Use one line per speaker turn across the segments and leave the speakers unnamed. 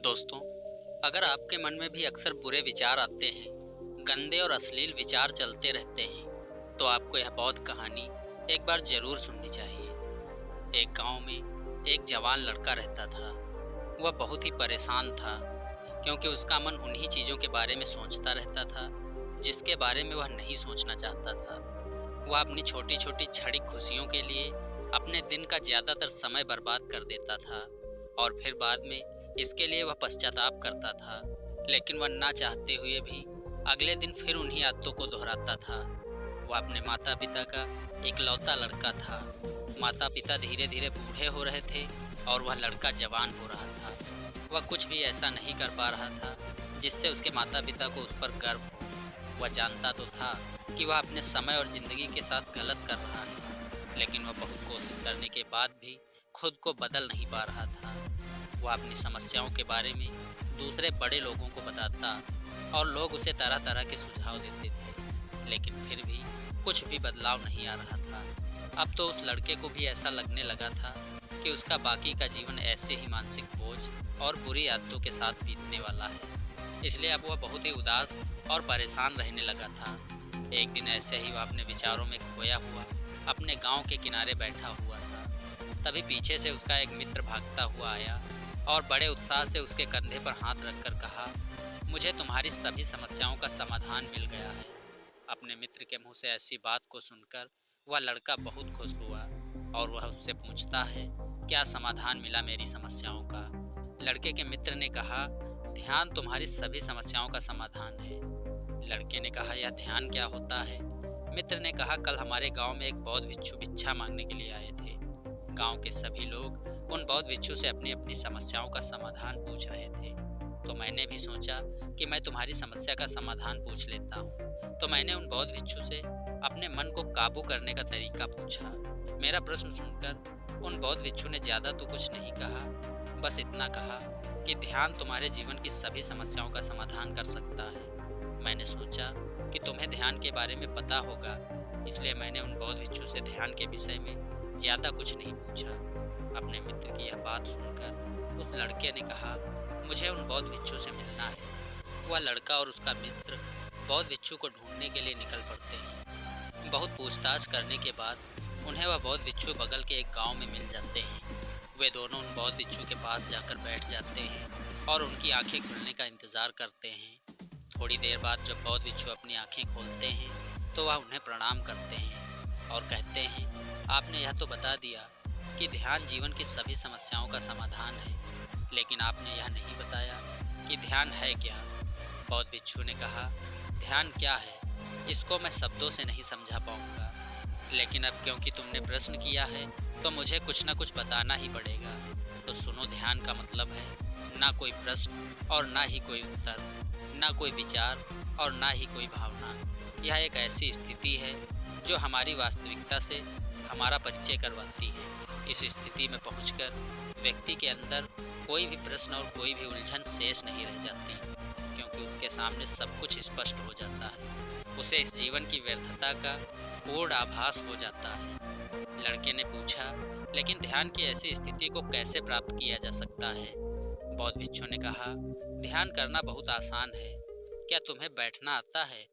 दोस्तों, अगर आपके मन में भी अक्सर बुरे विचार आते हैं, गंदे और अश्लील विचार चलते रहते हैं, तो आपको यह बौद्ध कहानी एक बार जरूर सुननी चाहिए। एक गांव में एक जवान लड़का रहता था। वह बहुत ही परेशान था, क्योंकि उसका मन उन्हीं चीज़ों के बारे में सोचता रहता था, जिसके बारे में वह नहीं सोचना चाहता था। वह अपनी छोटी छोटी क्षणिक खुशियों के लिए अपने दिन का ज़्यादातर समय बर्बाद कर देता था, और फिर बाद में इसके लिए वह पश्चाताप करता था। लेकिन वह ना चाहते हुए भी अगले दिन फिर उन्हीं आदतों को दोहराता था। वह अपने माता पिता का इकलौता लड़का था। माता पिता धीरे धीरे बूढ़े हो रहे थे और वह लड़का जवान हो रहा था। वह कुछ भी ऐसा नहीं कर पा रहा था जिससे उसके माता पिता को उस पर गर्व हो। वह जानता तो था कि वह अपने समय और जिंदगी के साथ गलत कर रहा है, लेकिन वह बहुत कोशिश करने के बाद भी खुद को बदल नहीं पा रहा था। वह अपनी समस्याओं के बारे में दूसरे बड़े लोगों को बताता और लोग उसे तरह तरह के सुझाव देते थे, लेकिन फिर भी कुछ भी बदलाव नहीं आ रहा था। अब तो उस लड़के को भी ऐसा लगने लगा था कि उसका बाकी का जीवन ऐसे ही मानसिक बोझ और बुरी आदतों के साथ बीतने वाला है। इसलिए अब वह बहुत ही उदास और परेशान रहने लगा था। एक दिन ऐसे ही वह अपने विचारों में खोया हुआ अपने गांव के किनारे बैठा हुआ था। तभी पीछे से उसका एक मित्र भागता हुआ आया और बड़े उत्साह से उसके कंधे पर हाथ रखकर कहा, मुझे तुम्हारी सभी समस्याओं का समाधान मिल गया है। अपने मित्र के मुंह से ऐसी बात को सुनकर वह लड़का बहुत खुश हुआ और वह उससे पूछता है, क्या समाधान मिला मेरी समस्याओं का? लड़के के मित्र ने कहा, ध्यान तुम्हारी सभी समस्याओं का समाधान है। लड़के ने कहा, यह ध्यान क्या होता है? मित्र ने कहा, कल हमारे गांव में एक बौद्ध भिक्षु भिक्षा मांगने के लिए आए थे। गांव के सभी लोग उन बौद्ध भिक्षु से अपनी अपनी समस्याओं का समाधान पूछ रहे थे। तो मैंने भी सोचा कि मैं तुम्हारी समस्या का समाधान पूछ लेता हूँ। तो मैंने उन बौद्ध भिक्षु से अपने मन को काबू करने का तरीका पूछा। मेरा प्रश्न सुनकर उन बौद्ध भिक्षु ने ज्यादा तो कुछ नहीं कहा, बस इतना कहा कि ध्यान तुम्हारे जीवन की सभी समस्याओं का समाधान कर सकता है। मैंने सोचा कि तुम्हें ध्यान के बारे में पता होगा, इसलिए मैंने उन बौद्ध भिक्षु से ध्यान के विषय में ज्यादा कुछ नहीं पूछा। अपने मित्र की यह बात सुनकर उस लड़के ने कहा, मुझे उन बौद्ध भिक्षु से मिलना है। वह लड़का और उसका मित्र बौद्ध भिक्षु को ढूंढने के लिए निकल पड़ते हैं। बहुत पूछताछ करने के बाद उन्हें वह बौद्ध भिक्षु बगल के एक गांव में मिल जाते हैं। वे दोनों उन बौद्ध भिक्षु के पास जाकर बैठ जाते हैं और उनकी आंखें खुलने का इंतजार करते हैं। थोड़ी देर बाद जब बौद्ध भिक्षु अपनी आंखें खोलते हैं तो वह उन्हें प्रणाम करते हैं और कहते हैं, आपने यह तो बता दिया कि ध्यान जीवन की सभी समस्याओं का समाधान है, लेकिन आपने यह नहीं बताया कि ध्यान है क्या। बौद्ध भिक्षु ने कहा, ध्यान क्या है इसको मैं शब्दों से नहीं समझा पाऊंगा, लेकिन अब क्योंकि तुमने प्रश्न किया है तो मुझे कुछ न कुछ बताना ही पड़ेगा। तो सुनो, ध्यान का मतलब है ना कोई प्रश्न और ना ही कोई उत्तर, ना कोई विचार और ना ही कोई भावना। यह एक ऐसी स्थिति है जो हमारी वास्तविकता से हमारा परिचय करवाती है। इस स्थिति में पहुंचकर व्यक्ति के अंदर कोई भी प्रश्न और कोई भी उलझन शेष नहीं रह जाती, क्योंकि उसके सामने सब कुछ स्पष्ट हो जाता है। उसे इस जीवन की व्यर्थता का पूर्ण आभास हो जाता है। लड़के ने पूछा, लेकिन ध्यान की ऐसी स्थिति को कैसे प्राप्त किया जा सकता है? बौद्ध भिक्षु ने कहा, ध्यान करना बहुत आसान है। क्या तुम्हें बैठना आता है?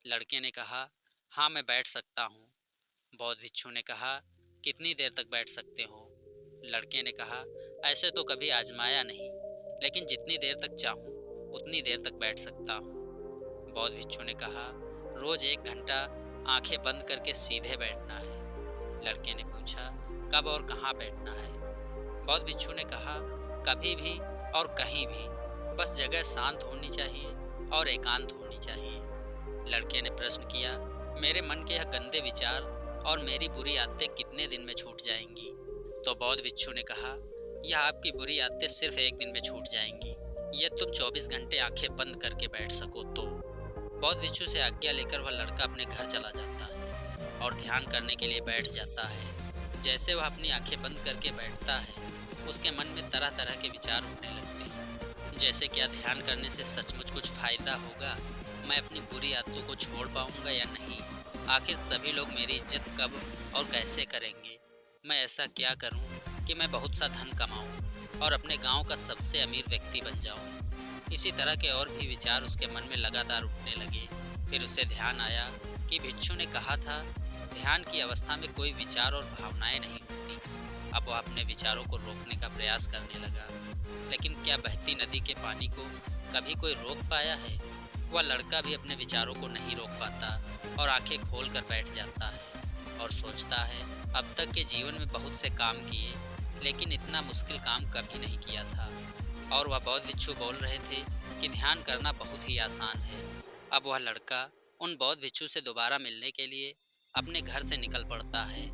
लड़के ने कहा, हाँ मैं बैठ सकता हूँ। बौद्ध भिक्षु ने कहा, कितनी देर तक बैठ सकते हो? लड़के ने कहा, ऐसे तो कभी आजमाया नहीं, लेकिन जितनी देर तक चाहूँ उतनी देर तक बैठ सकता हूँ। बौद्ध भिक्षु ने कहा, रोज 1 घंटा आंखें बंद करके सीधे बैठना है। लड़के ने पूछा, कब और कहाँ बैठना है? बौद्ध भिक्षु ने कहा, कभी भी और कहीं भी, बस जगह शांत होनी चाहिए और एकांत होनी चाहिए। लड़के ने प्रश्न किया, मेरे मन के यह गंदे विचार और मेरी बुरी आदतें कितने दिन में छूट जाएंगी? तो बौद्ध भिक्षु ने कहा, यह आपकी बुरी आदतें सिर्फ 1 दिन में छूट जाएंगी, ये तुम 24 घंटे आंखें बंद करके बैठ सको तो। बौद्ध भिक्षु से आज्ञा लेकर वह लड़का अपने घर चला जाता है और ध्यान करने के लिए बैठ जाता है। जैसे वह अपनी आंखें बंद करके बैठता है, उसके मन में तरह तरह के विचार उठने लगते हैं, जैसे क्या ध्यान करने से सचमुच कुछ फायदा होगा? मैं अपनी बुरी आदतों को छोड़ पाऊंगा या नहीं? आखिर सभी लोग मेरी इज्जत कब और कैसे करेंगे? मैं ऐसा क्या करूं कि मैं बहुत सा धन कमाऊं? और अपने गांव का सबसे अमीर व्यक्ति बन जाऊं। इसी तरह के और भी विचार उसके मन में लगातार उठने लगे। फिर उसे ध्यान आया कि भिक्षु ने कहा था, ध्यान की अवस्था में कोई विचार और भावनाएं नहीं होती। अब वह अपने विचारों को रोकने का प्रयास करने लगा, लेकिन क्या बहती नदी के पानी को कभी कोई रोक पाया है? वह लड़का भी अपने विचारों को नहीं रोक पाता और आंखें खोल कर बैठ जाता है और सोचता है, अब तक के जीवन में बहुत से काम किए, लेकिन इतना मुश्किल काम कभी नहीं किया था। और वह बौद्ध भिक्षु बोल रहे थे कि ध्यान करना बहुत ही आसान है। अब वह लड़का उन बौद्ध भिक्षु से दोबारा मिलने के लिए अपने घर से निकल पड़ता है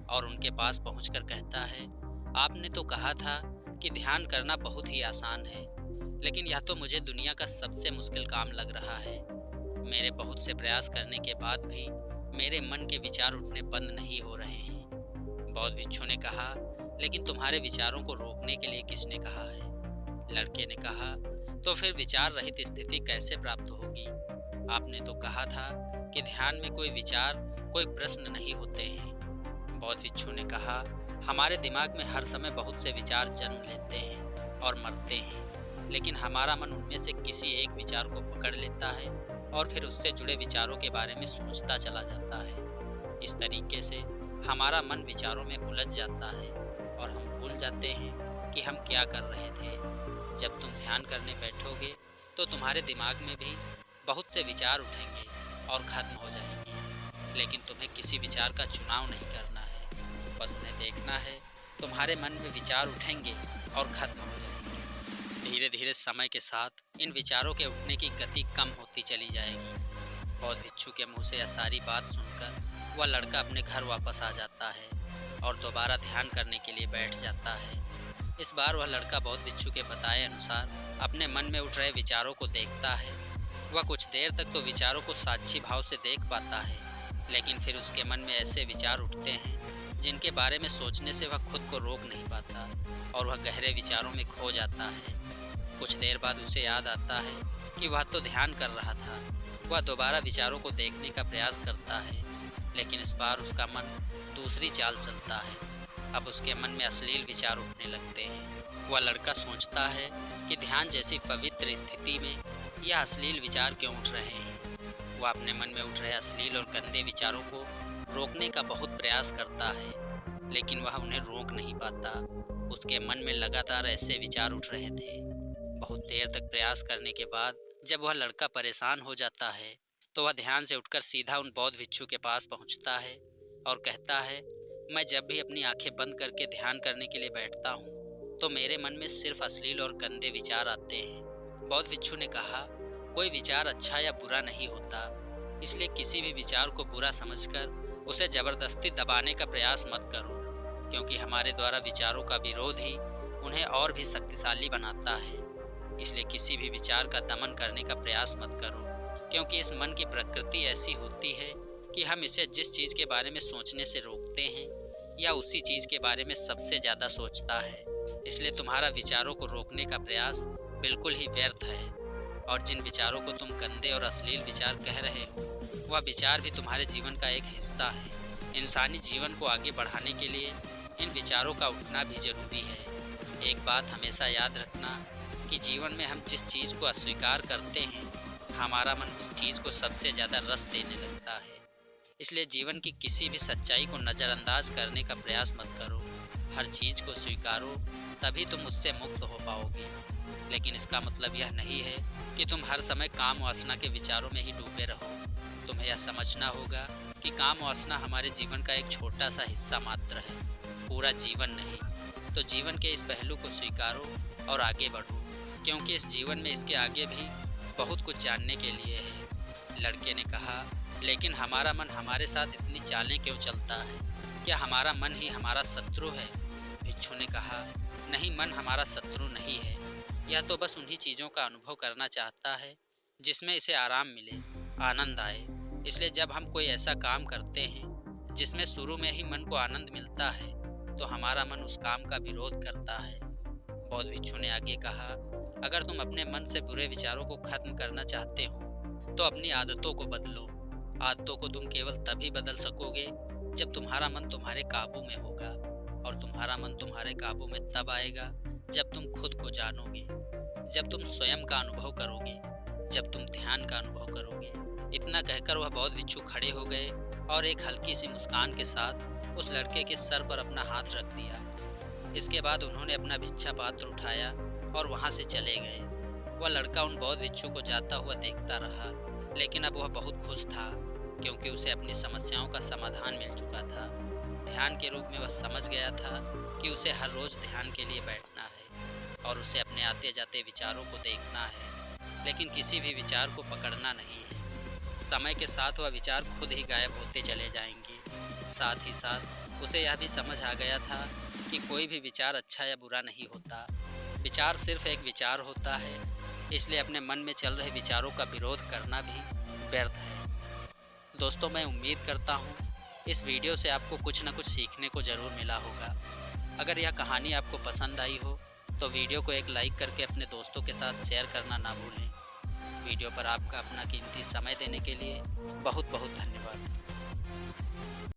और उनके पास पहुंचकर कहता है, आपने तो कहा था कि ध्यान करना बहुत ही आसान है, लेकिन यह तो मुझे दुनिया का सबसे मुश्किल काम लग रहा है। मेरे बहुत से प्रयास करने के बाद भी मेरे मन के विचार उठने बंद नहीं हो रहे हैं। बौद्ध भिक्षु ने कहा, लेकिन तुम्हारे विचारों को रोकने के लिए किसने कहा है? लड़के ने कहा, तो फिर विचार रहित स्थिति कैसे प्राप्त होगी? आपने तो कहा था कि ध्यान में कोई विचार, कोई प्रश्न नहीं होते हैं। बौद्ध भिक्षु ने कहा, हमारे दिमाग में हर समय बहुत से विचार जन्म लेते हैं और मरते हैं, लेकिन हमारा मन उनमें से किसी एक विचार को पकड़ लेता है और फिर उससे जुड़े विचारों के बारे में सोचता चला जाता है। इस तरीके से हमारा मन विचारों में उलझ जाता है और हम भूल जाते हैं कि हम क्या कर रहे थे। जब तुम ध्यान करने बैठोगे तो तुम्हारे दिमाग में भी बहुत से विचार उठेंगे और खत्म हो जाएंगे, लेकिन तुम्हें किसी विचार का चुनाव नहीं करना है। बस उन्हें देखना है, तुम्हारे मन में विचार उठेंगे और खत्म हो जाएंगे। धीरे धीरे समय के साथ इन विचारों के उठने की गति कम होती चली जाएगी। बौद्ध भिक्षु के मुंह से यह सारी बात सुनकर वह लड़का अपने घर वापस आ जाता है और दोबारा ध्यान करने के लिए बैठ जाता है। इस बार वह लड़का बौद्ध भिक्षु के बताए अनुसार अपने मन में उठ रहे विचारों को देखता है। वह कुछ देर तक तो विचारों को साक्षी भाव से देख पाता है, लेकिन फिर उसके मन में ऐसे विचार उठते हैं जिनके बारे में सोचने से वह खुद को रोक नहीं पाता और वह गहरे विचारों में खो जाता है। कुछ देर बाद उसे याद आता है कि वह तो ध्यान कर रहा था। वह दोबारा विचारों को देखने का प्रयास करता है, लेकिन इस बार उसका मन दूसरी चाल चलता है। अब उसके मन में अश्लील विचार उठने लगते हैं। वह लड़का सोचता है कि ध्यान जैसी पवित्र स्थिति में यह अश्लील विचार क्यों उठ रहे हैं। वह अपने मन में उठ रहे अश्लील और गंदे विचारों को रोकने का बहुत प्रयास करता है, लेकिन वह उन्हें रोक नहीं पाता। उसके मन में लगातार ऐसे विचार उठ रहे थे। बहुत देर तक प्रयास करने के बाद जब वह लड़का परेशान हो जाता है तो वह ध्यान से उठकर सीधा उन बौद्ध भिक्षु के पास पहुंचता है और कहता है, मैं जब भी अपनी आंखें बंद करके ध्यान करने के लिए बैठता हूँ तो मेरे मन में सिर्फ अश्लील और गंदे विचार आते हैं। बौद्ध भिक्षु ने कहा, कोई विचार अच्छा या बुरा नहीं होता, इसलिए किसी भी विचार को बुरा समझकर उसे जबरदस्ती दबाने का प्रयास मत करो, क्योंकि हमारे द्वारा विचारों का विरोध ही उन्हें और भी शक्तिशाली बनाता है। इसलिए किसी भी विचार का दमन करने का प्रयास मत करो, क्योंकि इस मन की प्रकृति ऐसी होती है कि हम इसे जिस चीज़ के बारे में सोचने से रोकते हैं या उसी चीज़ के बारे में सबसे ज़्यादा सोचता है। इसलिए तुम्हारा विचारों को रोकने का प्रयास बिल्कुल ही व्यर्थ है, और जिन विचारों को तुम गंदे और अश्लील विचार कह रहे हो, वह विचार भी तुम्हारे जीवन का एक हिस्सा है। इंसानी जीवन को आगे बढ़ाने के लिए इन विचारों का उठना भी जरूरी है। एक बात हमेशा याद रखना कि जीवन में हम जिस चीज़ को अस्वीकार करते हैं, हमारा मन उस चीज़ को सबसे ज़्यादा रस देने लगता है। इसलिए जीवन की किसी भी सच्चाई को नज़रअंदाज करने का प्रयास मत करो। हर चीज़ को स्वीकारो, तभी तुम उससे मुक्त हो पाओगे। लेकिन इसका मतलब यह नहीं है कि तुम हर समय काम वासना के विचारों में ही डूबे रहो। तुम्हें यह समझना होगा कि काम वासना हमारे जीवन का एक छोटा सा हिस्सा मात्र है, पूरा जीवन नहीं। तो जीवन के इस पहलू को स्वीकारो और आगे बढ़ो, क्योंकि इस जीवन में इसके आगे भी बहुत कुछ जानने के लिए है। लड़के ने कहा, लेकिन हमारा मन हमारे साथ इतनी चालें क्यों चलता है? क्या हमारा मन ही हमारा शत्रु है? भिक्षु ने कहा, नहीं, मन हमारा शत्रु नहीं है। यह तो बस उन्हीं चीज़ों का अनुभव करना चाहता है जिसमें इसे आराम मिले, आनंद आए। इसलिए जब हम कोई ऐसा काम करते हैं जिसमें शुरू में ही मन को आनंद मिलता है, तो हमारा मन उस काम का विरोध करता है। बौद्ध भिक्षु ने आगे कहा, अगर तुम अपने मन से बुरे विचारों को खत्म करना चाहते हो तो अपनी आदतों को बदलो। आदतों को तुम केवल तभी बदल सकोगे जब तुम्हारा मन तुम्हारे काबू में होगा, और तुम्हारा मन तुम्हारे काबू में तब आएगा जब तुम खुद को जानोगे, जब तुम स्वयं का अनुभव करोगे, जब तुम ध्यान का अनुभव करोगे। इतना कहकर वह बौद्ध खड़े हो गए और एक हल्की सी मुस्कान के साथ उस लड़के के सर पर अपना हाथ रख दिया। इसके बाद उन्होंने अपना भिक्षा पात्र उठाया और वहां से चले गए। वह लड़का उन बौद्ध भिक्षु को जाता हुआ देखता रहा, लेकिन अब वह बहुत खुश था क्योंकि उसे अपनी समस्याओं का समाधान मिल चुका था। ध्यान के रूप में वह समझ गया था कि उसे हर रोज ध्यान के लिए बैठना है और उसे अपने आते जाते विचारों को देखना है, लेकिन किसी भी विचार को पकड़ना नहीं है। समय के साथ वह विचार खुद ही गायब होते चले जाएंगे। साथ ही साथ उसे यह भी समझ आ गया था कि कोई भी विचार अच्छा या बुरा नहीं होता। विचार सिर्फ एक विचार होता है, इसलिए अपने मन में चल रहे विचारों का विरोध करना भी व्यर्थ है। दोस्तों, मैं उम्मीद करता हूँ इस वीडियो से आपको कुछ न कुछ सीखने को ज़रूर मिला होगा। अगर यह कहानी आपको पसंद आई हो तो वीडियो को एक लाइक करके अपने दोस्तों के साथ शेयर करना ना भूलें। वीडियो पर आपका अपना कीमती समय देने के लिए बहुत बहुत धन्यवाद।